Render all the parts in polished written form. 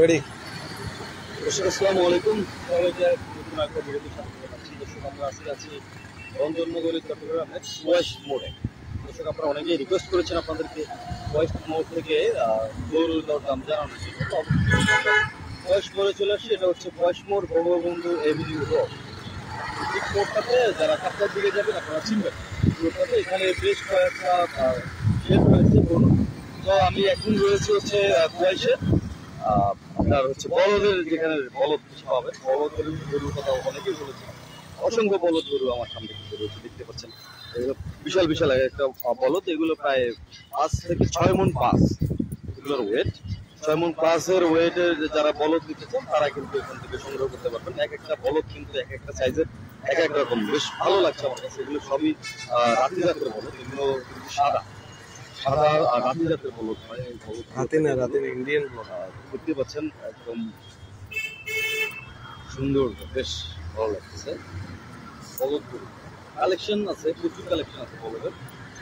Ready. দর্শক আসসালামু আলাইকুম। নতুন একটা ভিডিওতে স্বাগত জানাচ্ছি। দর্শক আমরা আজকে আছি বন্দরনগরী চট্টগ্রামের ওয়েস্ট মোড়ে। দর্শক আপনারা অনেকেই রিকোয়েস্ট করেছেন আপনাদেরকে ওয়েস্ট মোড় থেকে গরুর দরদাম জানানোর জন্য। ওয়েস্ট মোড়ে চলে আসছি। এটা হচ্ছে ওয়েস্ট মোড় বঙ্গবন্ধু এভিনিউ রোড। ঠিক মোড়টাতে যারা কাপ্তার দিকে যাবেন আপনারা চিনবেন। মোড়টাতে এখানে বেশ কয়েকটা শেড রয়েছে পুরনো। তো আমি এখন রয়েছে হচ্ছে কুয়াইশে আপনার হচ্ছে বলদের, যেখানে বলদ বেশি পাবেন। বলদের গরুর কথা অনেকেই বলেছে। অসংখ্য বলদ গরু আমার সামনে কিন্তু রয়েছে, দেখতে পাচ্ছেন। এগুলো বিশাল বিশাল একটা বলদ। এগুলো প্রায় 5 থেকে 6 মণ প্লাস এগুলোর ওয়েট। 6 মণ প্লাসের ওয়েটের যারা বলদ নিতে চান তারা কিন্তু এখান থেকে সংগ্রহ করতে পারবেন। এক একটা বলদ কিন্তু এক একটা সাইজের, এক এক রকম। বেশ ভালো লাগছে আমার কাছে। এগুলো সবই রাতি জাতের বলদ। এগুলো কিন্তু সাদা সাদা আর রাতি জাতের বলদ হয়। রাতে না, রাতে ইন্ডিয়ান দেখতে পাচ্ছেন, একদম সুন্দর, বেশ ভালো লাগতেছে। বলদ কালেকশন আছে, প্রচুর কালেকশন আছে বলদের।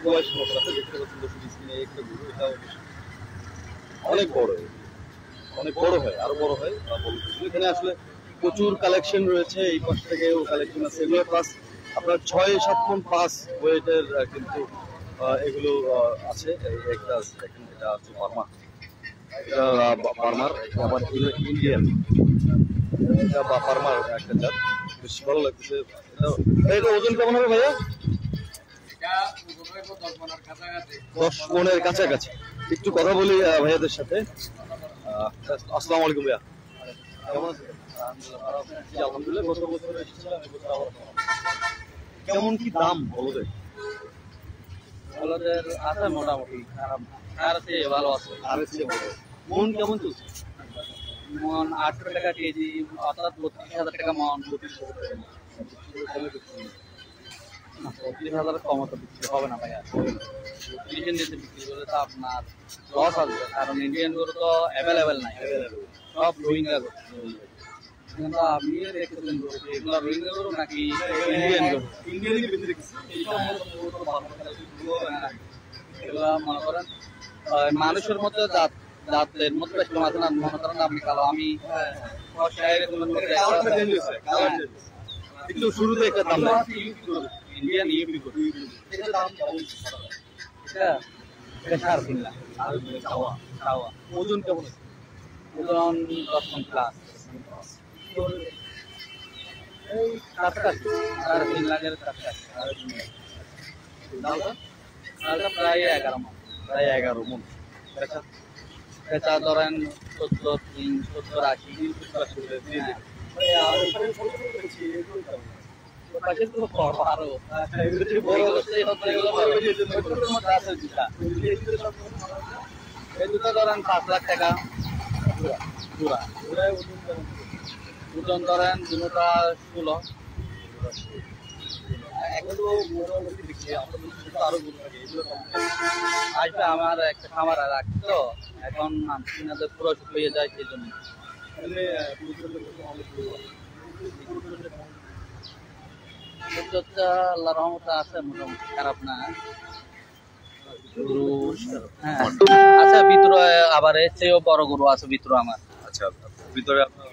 বয়স মশলাতে দেখতে পাচ্ছেন দর্শক স্ক্রিনে একটা গরু। এটা অনেক বড়, অনেক বড় হয়, আরো বড় হয় বলদ। এখানে আসলে প্রচুর কালেকশন রয়েছে। এই পাশ থেকেও কালেকশন আছে। এগুলো প্লাস আপনার 6-7 মণ প্লাস ওয়েটের কিন্তু এগুলো আছে। একটা দেখেন, এটা হচ্ছে বার্মা, এটা বার্মার, আবার ইন্ডিয়ান, এটা বার্মার একটা জাত। বেশ ভালো লাগতেছে। এটা ওজন কেমন হবে ভাইয়া? 10 মণের কাছাকাছি। একটু কথা বলি ভাইয়াদের সাথে। আসসালামু আলাইকুম ভাইয়া, কেমন আছেন? আলহামদুলিল্লাহ। গত বছর এসেছিলাম, এবছর আবার কেমন কি দাম বলদের? বলদের আছে মোটামুটি, খারাপ না, আর চেয়ে ভালো আছে। আর মন কেমন চলছে? মন 800 টাকা কেজি, অর্থাৎ 32,000 টাকা মন। 32,000 কম তো বিক্রি হবে না ভাইয়া। 32 নিচে বিক্রি করলে তো আপনার লস আসবে, কারণ ইন্ডিয়ান গরু তো অ্যাভেলেবেল নাই, সব রোহিঙ্গা গরু। কিন্তু আপনি দেখতেছেন এগুলো রোহিঙ্গা গরু নাকি ইন্ডিয়ান গরু? ইন্ডিয়ানই বেশি দেখছি। এগুলা মনে করেন মানুষের মধ্যে জাতের মধ্যে বেশ কম আছে না। মনে করেন আপনি কালো, আমি একটু শুরুতে একটা দাম ইন্ডিয়ান ইউপি গরু, এটা 3.5 লাখ। ওজন কেমন? ওজন 10 মণ প্লাস, এই কাছাকাছি 3.5 লাখের কাছাকাছি। দামটা প্রায় 11 মণ, প্রায় 11 মণ। পেঁচা ধরেন 70-80। এই দুটো ধরেন 5 লাখ টাকা জোড়া। ওজন ধরেন দুটোটা 16। আসবে আমার একটা খামার রাখছি, তো এখন আপনাদের পুরো শুকিয়ে যায়, সেই জন্য। আল্লাহ রহমতে আছে, মোটামুটি খারাপ না। গরু হ্যাঁ আচ্ছা, ভিতরে আবার এর চেয়েও বড় গরু আছে ভিতরে আমার। আচ্ছা, ভিতরে আপনার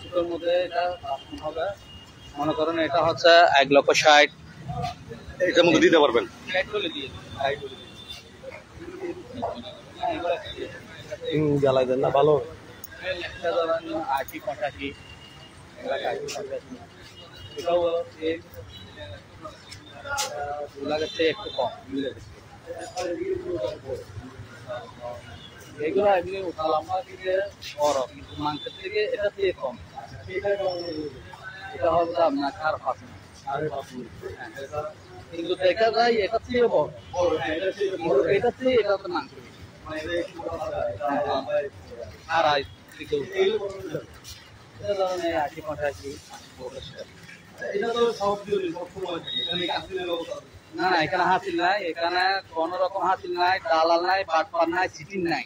ছোটোর মধ্যে এটা 5 মণ হবে। মনে করেন এটা হচ্ছে 1,60,000। এটার মধ্যে দিতে পারবেন? জ্বালাই দেন না, ভালো। 80-85। এটাও 2 লাখের চেয়ে একটু কম। এগুলো এমনি লম্বা থেকে বড়, কিন্তু মাংসের থেকে এটা থেকে কম। এটা হবে আপনার 5.5 মণ। কিন্তু দেখা যায় এটা থেকে বড়, এটা থেকে এটা তো মাংস আড়াই থেকে। এটা ধরেন 80-85। না না, এখানে হাসিল নাই, এখানে কোন রকম হাসিল নাই, দালাল নাই, বাটপার নাই, চিটিং নাই,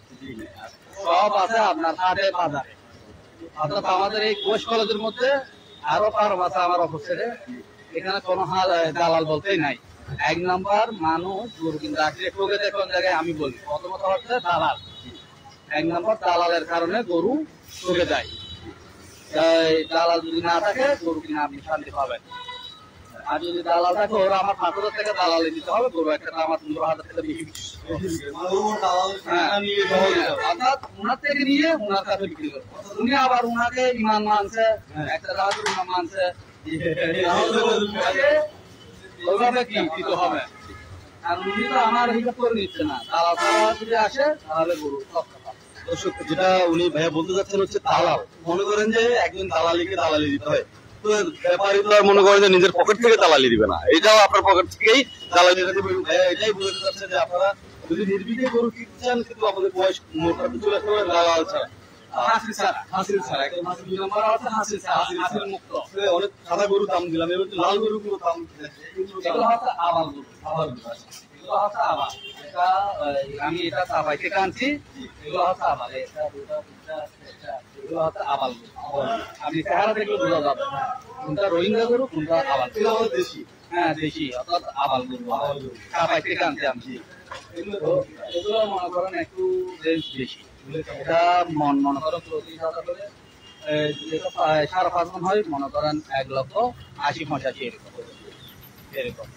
সব আছে আপনার হাটে বাজারে। অর্থাৎ আমাদের এই কোষ কলেজের মধ্যে আরো ফার্ম আছে আমার অফিসে, এখানে কোনো দালাল বলতেই নাই। 1 নাম্বার মানুষ গরু কিনতে আসলে ঠকে কোন জায়গায় আমি বলি, প্রথমত হচ্ছে দালাল। 1 নাম্বার দালালের কারণে গরু ঠকে যায়। দালাল যদি না থাকে গরু কিনে আপনি শান্তি পাবেন। আর যদি দালাল থাকে, ওরা আমার 5,000 টাকা দালালি দিতে হবে, গরু একটা আমার 15,000 টাকা বেশি। অর্থাৎ ওনার থেকে নিয়ে ওনার কাছে বিক্রি করবে। উনি আবার ওনাকে ইমান মানছে, একটা রাজুর ইমান মানছে, ওইভাবে কি দিতে হবে। আর উনি তো আমার হিসাব করে নিচ্ছে না, দালাল যদি আসে তাহলে গরু দর্শক, যেটা উনি ভাইয়া বলতে চাচ্ছেন হচ্ছে দালাল। মনে করেন যে একজন দালালিকে দালালি দিতে হয়, তো ব্যাপারী তো আর মনে করেন যে নিজের পকেট থেকে দালালি দিবে না, এটাও আপনার পকেট থেকেই দালালি দিতে। ভাইয়া এটাই বলতে চাচ্ছে যে আপনারা যদি নির্বিঘ্নে গরু কিনতে চান, কিন্তু আমাদের বয়স মোটামুটি চলে আসতে হবে দালাল ছাড়া। হাসিল ছাড়া একদম হাসিল 2 নাম্বার আছে, হাসিল ছাড়া, হাসিল মুক্ত। অনেক সাদা গরু দাম দিলাম, এবার লাল গরুগুলো দাম এগুলো হচ্ছে আবাল গরু। এগুলো হচ্ছে আবাল। আমি এটা সাবাই থেকে আনছি, এগুলো হচ্ছে আবাল। এগুলো হচ্ছে আবাল গরু। আপনি চেহারা দেখলে বোঝা যাবে কোনটা রোহিঙ্গা গরু, কোনটা আবাল। দেশি, হ্যাঁ দেশি, অর্থাৎ আবাল গরু। সাবাই থেকে আনছি আমি। এগুলো মনে করেন একটু রেঞ্জ বেশি। এটা মনে করেন 34,000 করে, যেটা 5.5 মন হয়, মনে করেন 1,80,85 এরকম।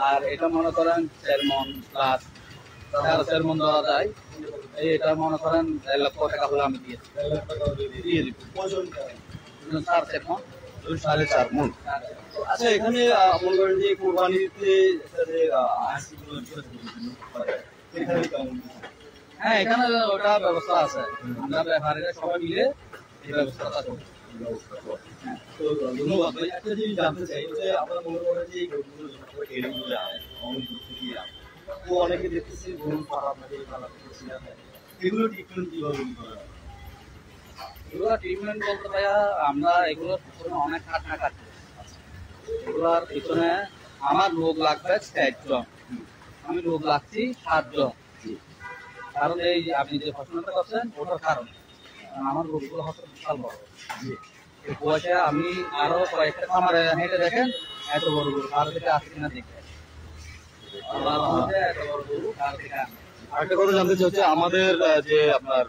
আর এটা মনে করেন 4 মন প্লাস 4 মন ধরা যায়। এটা মনে করেন 1 লক্ষ টাকা হলে আমি দিয়ে দিব। 4 মন, 4.5 মন। আচ্ছা, এখানে মনে করেন যে কোরবানিতে হ্যাঁ এখানে ওটা ব্যবস্থা আছে, আমরা ব্যাপারীরা সবাই মিলে এই ব্যবস্থাটা করি। তো ধন্যবাদ ভাই। একটা জিনিস জানতে চাই যে আপনারা মনে করেন যে এই গরুগুলো তো অনেকে দেখতেছি গরু পাড়া আপনাদের এগুলো ট্রিটমেন্ট কিভাবে করা হয়? এগুলো ট্রিটমেন্ট বলতে ভাইয়া, আমরা এগুলোর পিছনে অনেক খাটনা খাটছি। এগুলোর পিছনে আমার লোক লাগবে 4 জন, আমি লোক লাগছি 7 জন। কারণ এই আপনি যে প্রশ্নটা করছেন ওটার কারণে আমার গরুগুলো হচ্ছে বিশাল বড়। এই বয়সে আমি আরো কয়েকটা খামারে হেঁটে দেখেন এত বড় গরু কারো থেকে আসে কিনা দেখেন। এত বড় গরু কারো থেকে আসে। আরেকটা কথা জানতে চাই হচ্ছে আমাদের যে আপনার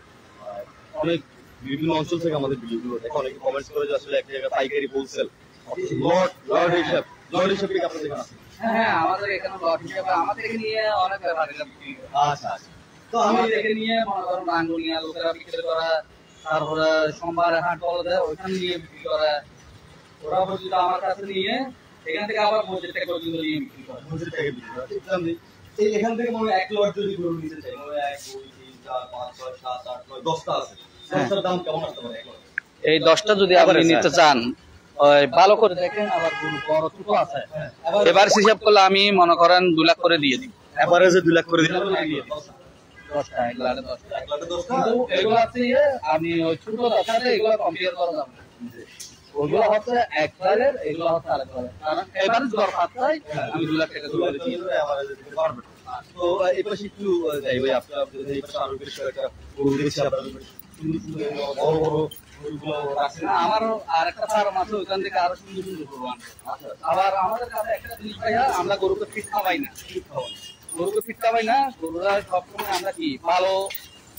অনেক বিভিন্ন অঞ্চল থেকে আমাদের ভিডিওগুলো দেখে অনেকে কমেন্টস করে যে আসলে এক জায়গায় পাইকারি হোলসেল লট হিসাব থেকে আপনাদের এখানে আছে। হ্যাঁ আমাদের এখানে লট হিসাবে আমাদের নিয়ে অনেক ব্যাপারীরা বিক্রি করে। আচ্ছা আচ্ছা। তো আমি থেকে নিয়ে মনে করেন রাঙ্গুনিয়া লোকেরা বিক্রি করা, তারপরে সোমবারে হাট বলতে ওইখানে নিয়ে বিক্রি করা, ওরা পর্যন্ত আমার কাছে নিয়ে এখান থেকে আবার মসজিদ থেকে পর্যন্ত নিয়ে বিক্রি করে। মসজিদ থেকে বিক্রি করে। এই এখান থেকে মনে হয় 1 লট যদি গরু নিতে চাই, মনে হয় 1 2 3 4 5 6 7 8 9 10টা আছে। 10টার দাম কেমন আসতে পারে? এই 10টা যদি আপনি নিতে চান, ওই ভালো করে দেখেন, আবার গরু বড় ছোট আছে, এবার হিসাব করলে আমি মনে করেন 2 লাখ করে দিয়ে দিই। এভারেজে 2 লাখ করে দিলাম। 10টা 1 লাখে 10টা। কিন্তু এগুলো আছে আপনি ওই ছোট 10টাতে এগুলো কম্পেয়ার করা যাবে না। ওগুলো হচ্ছে এক লাখের, এগুলো হচ্ছে আরেক লাখের। কারণ এভারেজ দর পাতায় আমি 2 লাখ টাকা করে দিই। তো এই পাশে একটু যাই ভাই, আপনার এই পাশে আরো বেশ কয়েকটা গরু দেখছি আপনাদের বড় বড় গরুগুলো আছে। আমারও আরেকটা ফার্ম আছে, ওইখান থেকে আরো সুন্দর সুন্দর গরু আনবে। আবার আমাদের কাছে একটা জিনিস ভাইয়া, আমরা গরুকে ফিট খাওয়াই না। গরুকে ফিট খাওয়াই না, গরুরা সবসময় আমরা কি ভালো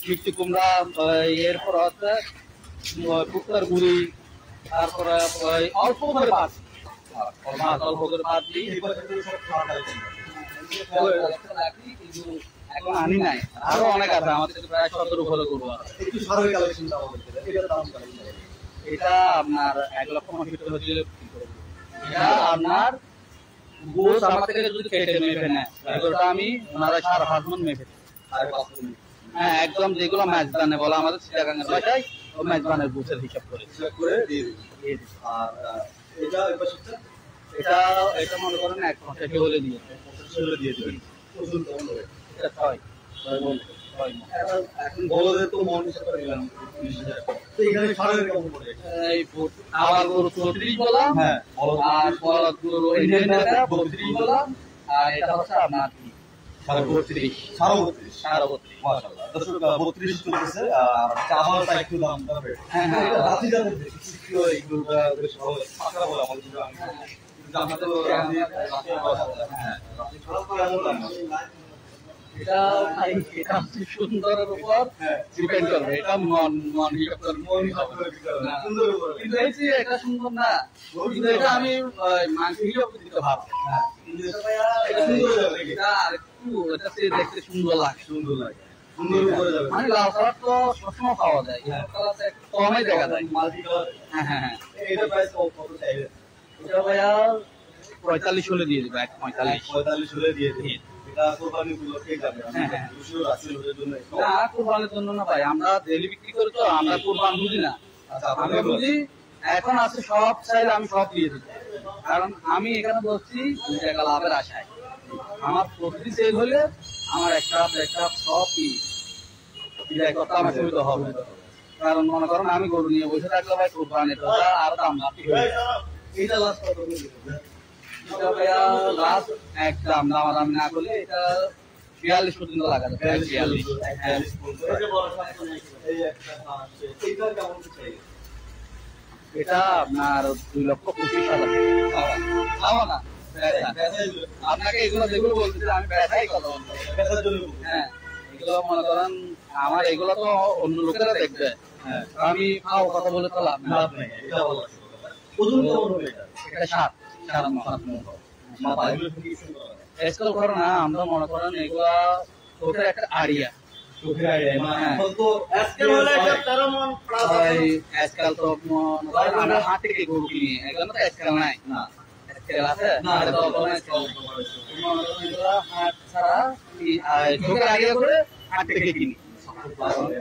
মিষ্টি কুমড়া, এরপর হচ্ছে কুকুর গুড়ি, তারপরে অল্প করে ভাত, অল্প করে ভাত দিই। এখন আনি নাই, আরো অনেক আছে আমাদের প্রায় 17 উপরে গরু আছে। এটা আপনার 1,65,000 হচ্ছে। এটা আপনার গোস আমার থেকে যদি কেটে মেপে নেয়, এগুলোটা আমি ওনারা 5.5 মন মেপে। হ্যাঁ একদম, যেগুলো ম্যাচবানে বলা আমাদের চিটাগাঙ্গের ভাষায়, ও ম্যাচবানের গোসের হিসাব করে দিয়ে দিই। আর এটা এটা মনে করেন 1.85 হলে দিয়েছে, দিয়ে দেবেন। এটা 6 মন। এখন বলদের তো মন হিসাব করে দিলাম 20,000। তো এখানে সারের কেমন পড়ে? এই আবার গরু 34 বললাম, হ্যাঁ, আর বলদ গরু ইন্ডিয়ান টাকা 32 বললাম, আর এটা হচ্ছে আপনার 32 মাশাআল্লাহ দর্শক 32 চলতেছে আর চাওয়ার একটু দাম হবে হ্যাঁ রাতি যাবে কিছু এই গরুটা বেশ ভালো পাকড়া বলে আমাদের কিন্তু আমরা তো রাতি কেমন দাম এটা ভাই এটা সুন্দরের উপর ডিপেন্ড করবে এটা মন হিসাব করে মন কিন্তু এই যে এটা সুন্দর না কিন্তু এটা আমি মাংস হিসাবে দিতে পারবো এটা সুন্দর এটা একটু এটা দেখতে সুন্দর লাগে সুন্দর করে যাবে মানে লাল কালার তো সবসময় পাওয়া যায় কালারটা একটু কমই দেখা যায় মাল্টি কালার হ্যাঁ এটা প্রাইস কত চাইবে এটা ভাইয়া 45 হলে দিয়ে দিবে 45 হলে দিয়ে দিই এটা কোরবানি উপলক্ষে যাবে খুশি রাসেল হয়ে জন্য না কুরবানির জন্য না ভাই আমরা ডেলি বিক্রি করি তো আমরা কুরবান বুঝি না আমি বুঝি এখন আছে সব চাইলে আমি সব দিয়ে দিই কারণ আমি এখানে বসছি 2 টাকা লাভের আশায় আমার প্রতি সেল হলে আমার একটা সব বিদায় করতে আমার সুবিধা হবে কারণ মনে করেন আমি গরু নিয়ে বসে থাকলে ভাই কুরবানির আর দাম বাড়তি এটা লাস্ট কত এটা ভাইয়া লাস্ট একদম দামাদামি না করলে এটা 42 পর্যন্ত লাগা যাবে 42 এটা আপনার 2,25,000 না আপনাকে এগুলো যেগুলো বলতেছি আমি ব্যবসায়ী কথা বলবো হ্যাঁ এগুলো মনে করেন আমার এগুলো তো অন্য লোকেরা দেখবে আমি খাও কথা বলে তো লাভ নেই এটা 7 এসকাল করো না আমরা মনে করেন এগুলা চোখের একটা আড়িয়া আজকাল তো আমরা হাট থেকে গরু কিনি এগুলো তো আজকাল নাই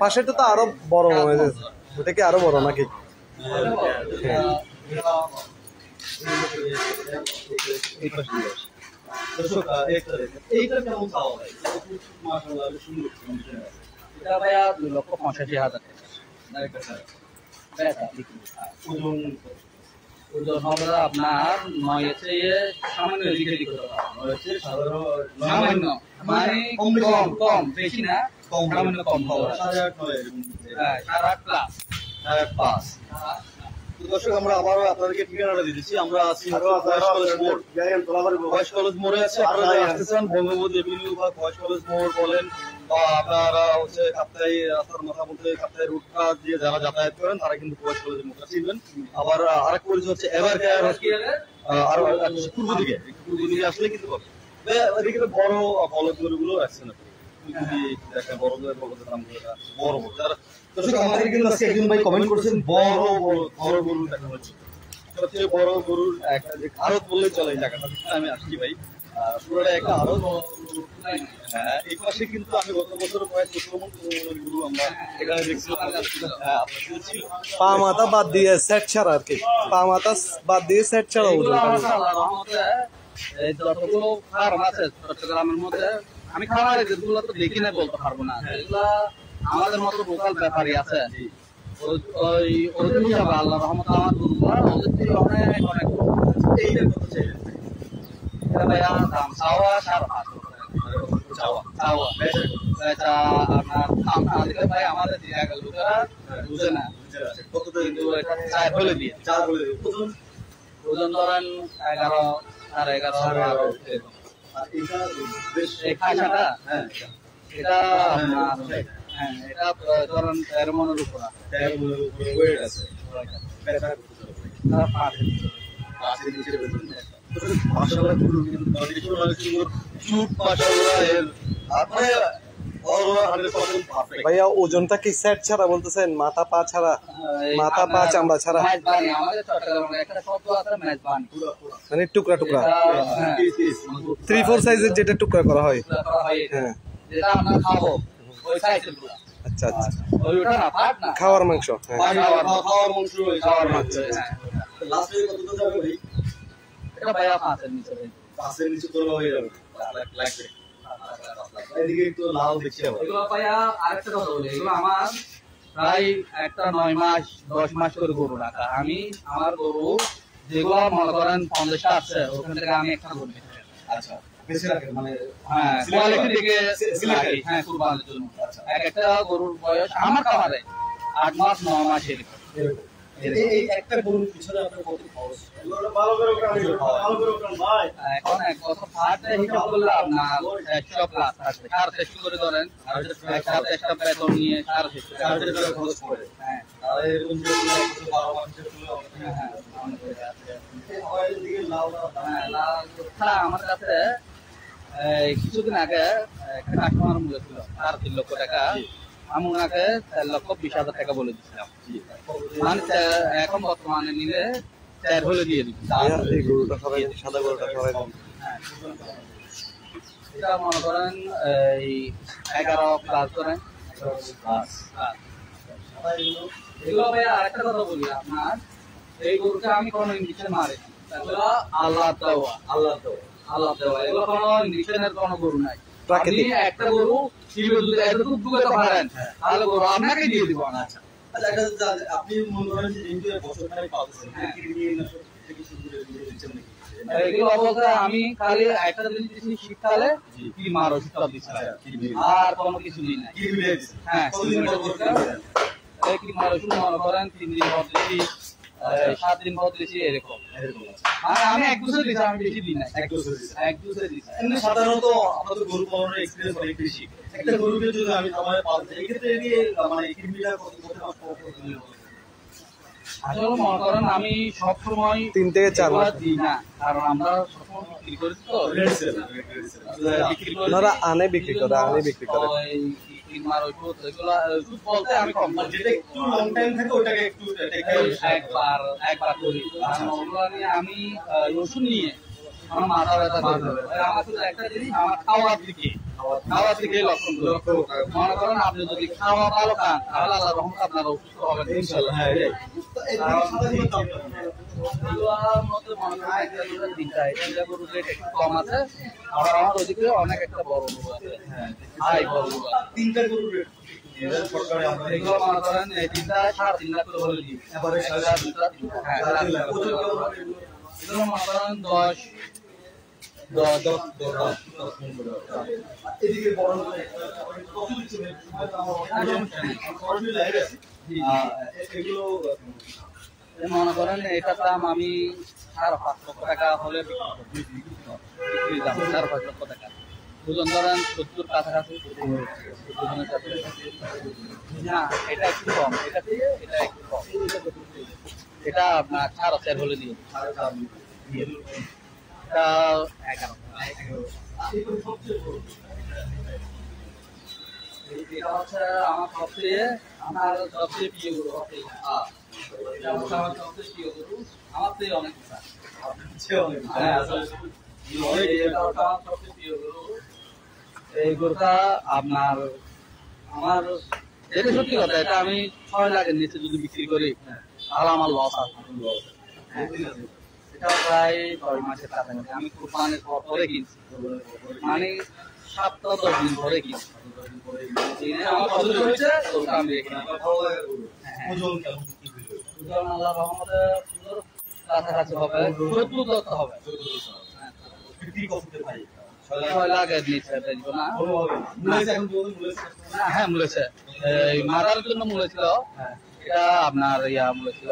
পাশেরটা তো আরো বড় হয়ে যাচ্ছে ওটা কি আরো বড় নাকি এটা ভাইয়া 2,85,000 ওজন হবে আপনার 9 চেয়ে সামান্য এদিকে দিকে সামান্য মানে কম বেশি না সামান্য কম হবে 8.5 দর্শক আমরা আবারও আপনাদেরকে ঠিকানাটা দিতেছি আমরা আছি বয়েস কলেজ মোড়ে আছে আপনারা আসতেছেন বঙ্গবন্ধু এভিনিউ বা বয়েস কলেজ মোড় বলেন বা আপনারা হচ্ছে কাপ্তাই রাস্তার মাথা মধ্যে কাপ্তাই রুটটা দিয়ে যারা যাতায়াত করেন তারা কিন্তু বয়েস কলেজের মুখটা চিনবেন আবার আরেক পরিচয় হচ্ছে এভার কেয়ার আর পূর্ব দিকে আসলে কিন্তু এদিকে বড় বলদ গরুগুলো রাখছেন আপনি যদি দেখেন বড়দের বলদের নামগুলো বড় বড় যারা দর্শক আমাদের কিন্তু আজকে একজন ভাই কমেন্ট করেছেন বড় গরু দেখা হচ্ছে সবচেয়ে বড় গরুর একটা যে আড়ত বললেই চলে এই জায়গাটা আমি আসছি ভাই পুরোটা একটা আড়ত হ্যাঁ এই পাশে কিন্তু আমি গত বছর প্রায় 17 মণ গরু আমরা এখানে দেখছিলাম হ্যাঁ আপনার ছিল পা মাথা বাদ দিয়ে সেট ছাড়া আর কি পা মাথা বাদ দিয়ে সেট ছাড়া ওজন যতগুলো ফার্ম আছে চট্টগ্রামের মধ্যে আমি খামারে যেগুলো তো দেখি না বলতে পারবো না এগুলা আমাদের মতো লোকাল ব্যাপারী আছে ওই ওদের হিসাবে আল্লাহ রহমত আমার গরুগুলা ওদের থেকে অনেক এইটার কথা চাই এটা ভাইয়া দাম চাওয়া 5.5 আপনার দাম না দিলে ভাই আমাদের দিয়ে গেল লোকেরা বুঝে না কিন্তু এটা 4 বলে দিয়ে ওজন ধরেন 11 11.5 এটা এটা হ্যাঁ এটা ধরেন 13 মনের উপর ওয়েট আছে মাশাআল্লাহ গরু কিন্তু শুট মাশাআল্লাহ এর আপনি ভাইয়া ওজনটা কি সেট ছাড়া বলতেছেন মাথা পা ছাড়া মাথা পা চামড়া ছাড়া মানে টুকরা টুকরা 3-4 সাইজের যেটা টুকরা করা হয় হ্যাঁ আচ্ছা আচ্ছা খাওয়ার মাংস এটা ভাইয়া 5 এর নিচে তোলা হয়ে যাবে এদিকে একটু লাল দেখছি এগুলো ভাইয়া আরেকটা কথা বলি এগুলো আমার প্রায় একটা 9 মাস 10 মাস করে গরু রাখা আমি আমার গরু যেগুলো মনে করেন 50 আছে ওখান থেকে আমি একটা গরু আচ্ছা বেছে রাখেন মানে হ্যাঁ কোয়ালিটি দেখে রাখি, হ্যাঁ কুরবানির জন্য। এক একটা গরুর বয়স আমার খামারে 8 মাস 9 মাস এরকম। এই একটা গরুর পিছনে আপনার কত খরচ? ভালো করে ভাই এখন এক বছর ফাট হিসাব করলে আপনার 100 প্লাস আসবে, 400 করে ধরেন, একসাথে একটা বেতন নিয়ে 400 টাকা খরচ পড়ে। হ্যাঁ আর এরকম যে 12 মাসের চলে হ্যাঁ অনেক হয়ে যাচ্ছে। হয় দিকে লাউ হ্যাঁ লাল কথা আমার কাছে কিছুদিন আগে একটা কাস্টমার বলেছিল 3.5 লক্ষ টাকা, আমি ওনাকে 4,20,000 টাকা বলে দিচ্ছিলাম। মানে এখন বর্তমানে নিলে 4 হলে দিয়ে দিচ্ছি। এই গরুটা সবাই সাদা গরুটা সবাই এটা মনে করেন এই 11 প্লাস করেন। এগুলো ভাই আরেকটা কথা বলি, আপনার এই গরুটা আমি কোনো ইঞ্জেকশন মারিনি, এগুলো আল্লাহ দেওয়া, আল্লাহ দেওয়া, এগুলো কোনো ইঞ্জেকশনের কোনো গরু নাই। প্রাকৃতিক। আপনি একটা গরু এতটুকু দুগাতে পারেন, তাহলে গরু আপনাকে দিয়ে দিব। আচ্ছা আপনি মনে করেন যে যেহেতু বছরখানেক পাচ্ছেন কীটনাশক থেকে শুরু করে এগুলো দিচ্ছেন নাকি? এগুলো অবস্থা আমি খালি একটা জিনিস দিচ্ছি শীতকালে, কি মার ওষুধটা দিচ্ছি, আর কোনো কিছু দিই না। হ্যাঁ কতদিন পর পর দিচ্ছেন? কি মার ওষুধ মনে করেন 3 দিন পর দিচ্ছি, 7 দিন পর দিচ্ছি, এরকম। আর আমি 1 বছর দিচ্ছি, আমি বেশি দিই না, 1 বছর দিচ্ছি। এমনি সাধারণত আমাদের গরু পালনের এক্সপিরিয়েন্স অনেক বেশি। একটা গরুকে যদি আমি আমার পালতে এক্ষেত্রে মানে কৃমিটা কত মাস পর পর দিলে হবে? আসলে মনে করেন আমি সব সময় 3 থেকে 4 মাস দিই না, কারণ আমরা সবসময় বিক্রি করি তো, বিক্রি করি। ওনারা আনে বিক্রি করে ওই কিমার ওষুধ, এগুলো ওষুধ বলতে আমি কম করি। যেটা একটু লং টাইম থাকে ওটাকে একটু একবার করি, কারণ ওগুলো নিয়ে আমি ওষুধ নিয়ে আমার মাথা ব্যথা করতে হবে। আমার শুধু একটা জিনিস, আমার খাওয়ার দিকে লক্ষণ করি। মনে করেন আপনি যদি খাওয়া ভালো খান, তাহলে আল্লাহর রহমতে আপনারা অসুস্থ হবেন ইনশাআল্লাহ। হ্যাঁ এগুলোর মধ্যে মনে করেন যে তিনটা গরুর রেট একটু কম আছে, আর আমার ওইদিকে অনেক একটা বড় গরু আছে, হাই বড় গরু আছে। তিনটা গরুর রেট সরকারে আমরা এগুলো মনে করেন এই তিনটা 3.5 লাখ করে বলে দিই। এবারে হ্যাঁ 3.5 লাখ। এগুলো মনে করেন 10 এদিকে বড় এগুলো মনে করেন এটার দাম আমি 5.5 লক্ষ টাকা হলে বিক্রি দাম 5.5 লক্ষ টাকা। ওজন ধরেন 70 কাছাকাছি। না এটা একটু কম, এটা থেকে এটা একটু কম, এটা আপনার 4.5 হলে দিয়ে এটা 11। এটা হচ্ছে আমার সবচেয়ে প্রিয় গরু, এটা হচ্ছে আমার সবচেয়ে প্রিয় গরু, আমার থেকে অনেক উঁচা। হ্যাঁ আসলে এটা হচ্ছে আমার সবচেয়ে প্রিয় গরু। এই গরুটা আপনার আমার এটা সত্যি কথা, এটা আমি 6 লাখের নিচে যদি বিক্রি করি তাহলে আমার লস আছে। এটা প্রায় 10 মাসের কাছাকাছি, আমি কুরবানির পরে কিনছি, মানে 7-10 দিন পরে কিনছি। আমার পছন্দ হয়েছে গরুটা আমি রেখে নিই। ওজন কেমন ওজন আল্লাহর রহমতে সুন্দর কাছাকাছি হবে, 14 ধরতে হবে। বিক্রি করতে পারি 6 লাখের নিচে দেখবো না। মূলেছে এখন পর্যন্ত মূলেছে হ্যাঁ মূলেছে, এই মাদার জন্য মূলেছিল, এটা আপনার মূলেছিল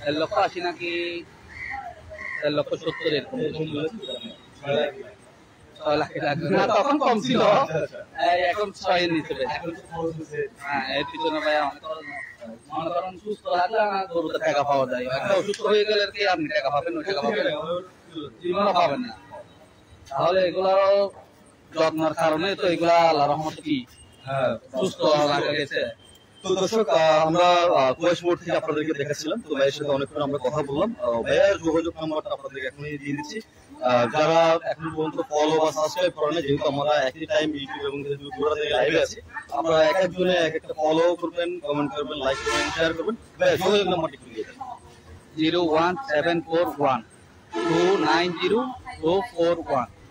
1,80,000 নাকি 1,70,000 এরকম। 6 লাখ না, তখন কম ছিল, এখন 6 এর নিচে। হ্যাঁ এর পিছনে ভাই অনেক খরচ। মনে করেন সুস্থ থাকলে আমার গরুতে টাকা পাওয়া যায়, একটা অসুস্থ হয়ে গেলে কি আপনি টাকা পাবেন, ওই টাকা পাবেন জীবনও পাবেন না। তাহলে এগুলো যত্নের কারণে তো এগুলা আল্লাহর রহমতে কি সুস্থ রাখা গেছে। তো দর্শক আমরা কুয়েস মোড় থেকে আপনাদেরকে দেখাচ্ছিলাম, তো ভাইয়ের সাথে অনেকক্ষণ আমরা কথা বললাম। ভাইয়ের যোগাযোগ নাম্বারটা আপনাদেরকে এখনই দিয়ে দিচ্ছি। যারা এখন পর্যন্ত ফলো বা সাবস্ক্রাইব করে না, যেহেতু আমরা একই টাইম ইউটিউব এবং ফেসবুক দুটো থেকে লাইভে আছি, আপনারা এক একজনে এক একটা ফলো করবেন, কমেন্ট করবেন, লাইক করবেন, শেয়ার করবেন। ভাইয়া যোগাযোগ নাম্বারটি একটু দিয়ে দেন। 01741 290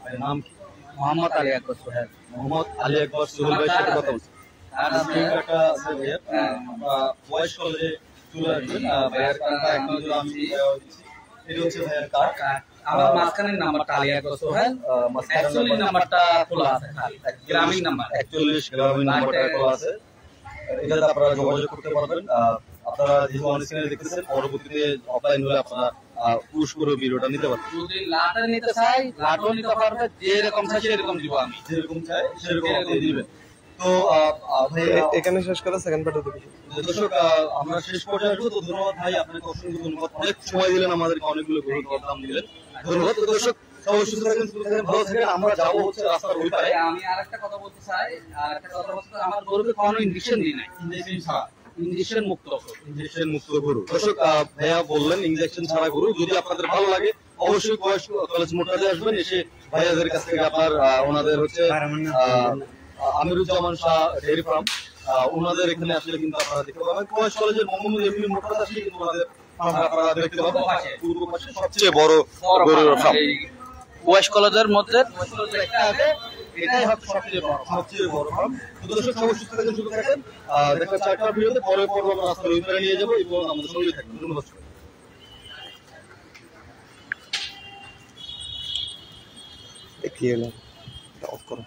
ভাইয়ের নাম কি? মোহাম্মদ আলী আকবর সোহেল। মোহাম্মদ আলী আকবর সোহেল ভাইয়ের সাথে কথা বলছি। একটা আছে ভাইয়ের, আমরা বয়েস কলেজে চলে আসবেন। ভাইয়ের কার্ডটা এখন আমি দিচ্ছি। এটা হচ্ছে ভাইয়ের কার্ড। আমার মাঝখানের নাম্বারটা আলিয়াগঞ্জ সোহেল, অ্যাকচুয়ালি নাম্বারটা খোলা আছে খালি, গ্রামীণ নাম্বার 41 গ্রামীণ নাম্বারটা খোলা আছে, এটাতে আপনারা যোগাযোগ করতে পারবেন। আপনারা যেহেতু অন স্ক্রিনে দেখতেছেন, পরবর্তীতে অফলাইন হলে আপনারা পুশ করে ভিডিওটা নিতে পারবেন। যদি লাটে নিতে চাই লাটও নিতে পারবে, যেরকম চাই সেরকম দিব আমি, যেরকম চাই সেরকম আপনি দিবেন। তো এখানে শেষ করে সেকেন্ড পার্টে দেখি। দর্শক, আমরা শেষ পর্যায়ে আসবো। তো ধন্যবাদ ভাই, আপনাকে অসংখ্য ধন্যবাদ, অনেক সময় দিলেন আমাদেরকে, অনেকগুলো গরু দাম দিলেন, ধন্যবাদ। তো দর্শক সবাই সুস্থ থাকেন, সুস্থ থাকেন, ভালো থাকেন। আমরা যাবো হচ্ছে রাস্তার ওই পারে। আমি আরেকটা কথা বলতে চাই, আমার গরুকে কোনো ইনজেকশন দিই নাই, ইঞ্জেকশন ছাড়া, ইনজেকশন মুক্ত। ইঞ্জেকশন মুক্ত গরু। দর্শক, ভাইয়া বললেন ইঞ্জেকশন ছাড়া গরু। যদি আপনাদের ভালো লাগে অবশ্যই কলেজ মোটরে আসবেন, এসে ভাইয়াদের কাছ থেকে আপনার ওনাদের হচ্ছে আমিরুজ্জামান শাহ ডেয়ারি ফার্ম, ওনাদের এখানে আসলে কিন্তু আপনারা দেখতে পাবেন। কলেজ কলেজের মোহাম্মদ এমনি মোটর আসলে কিন্তু ওনাদের আপনারা দেখতে পাবেন পূর্ব পাশে সবচেয়ে বড় গরুর ফার্ম। ওয়েস্ট কলেজের মধ্যে একটা আছে, এটাই হচ্ছে সবচেয়ে বড় ফার্ম। তো দর্শক সবাই সুস্থ থাকেন, সুস্থ থাকেন। দেখা হচ্ছে আরেকটা ভিডিওতে, পরে পর্ব আমরা রাস্তার ওই পারে নিয়ে যাবো এবং আমাদের সঙ্গে থাকবেন। ধন্যবাদ। কি হলো অফ করো।